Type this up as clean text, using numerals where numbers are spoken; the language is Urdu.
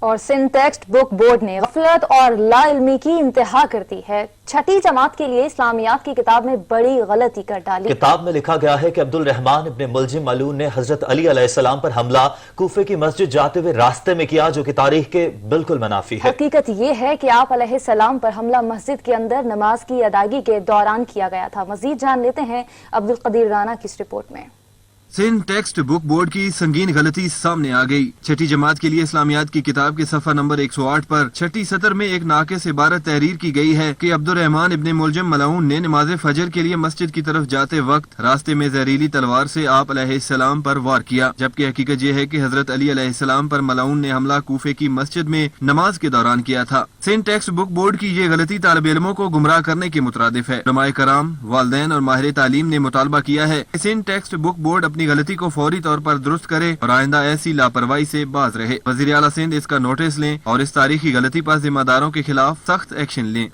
اور سندھ ٹیکسٹ بک بورڈ نے غفلت اور لا علمی کی انتہا کر دی ہے۔ چھٹی جماعت کے لیے اسلامیات کی کتاب میں بڑی غلطی کر ڈالی۔ کتاب میں لکھا گیا ہے کہ عبد الرحمن ابن ملجم ملعون نے حضرت علی علیہ السلام پر حملہ کوفے کی مسجد جاتے ہوئے راستے میں کیا، جو کہ تاریخ کے بالکل منافی ہے۔ حقیقت یہ ہے کہ آپ علیہ السلام پر حملہ مسجد کے اندر نماز کی ادائیگی کے دوران کیا گیا تھا۔ مزید جان لیتے ہیں عبد القدیر رانا کی اس رپورٹ میں۔ سندھ ٹیکسٹ بک بورڈ کی سنگین غلطی سامنے آ گئی۔ چھٹی جماعت کے لیے اسلامیات کی کتاب کے صفحہ نمبر 108 پر چھٹی سطر میں ایک ناقص عبارت تحریر کی گئی ہے کہ عبد الرحمن ابن ملجم ملعون نے نماز فجر کے لیے مسجد کی طرف جاتے وقت راستے میں زہریلی تلوار سے آپ علیہ السلام پر وار کیا، جبکہ حقیقت یہ ہے کہ حضرت علی علیہ السلام پر ملعون نے حملہ کوفے کی مسجد میں نماز کے دوران کیا تھا۔ سندھ ٹیکسٹ بک بورڈ کی یہ غلطی طالب علموں کو گمراہ کرنے کے مترادف ہے۔ علماء کرام، والدین اور ماہر تعلیم نے مطالبہ کیا ہے کہ سندھ ٹیکسٹ بک بورڈ اپنی غلطی کو فوری طور پر درست کرے اور آئندہ ایسی لاپرواہی سے باز رہے۔ وزیر اعلیٰ سندھ اس کا نوٹس لیں اور اس تاریخی غلطی پر ذمہ داروں کے خلاف سخت ایکشن لیں۔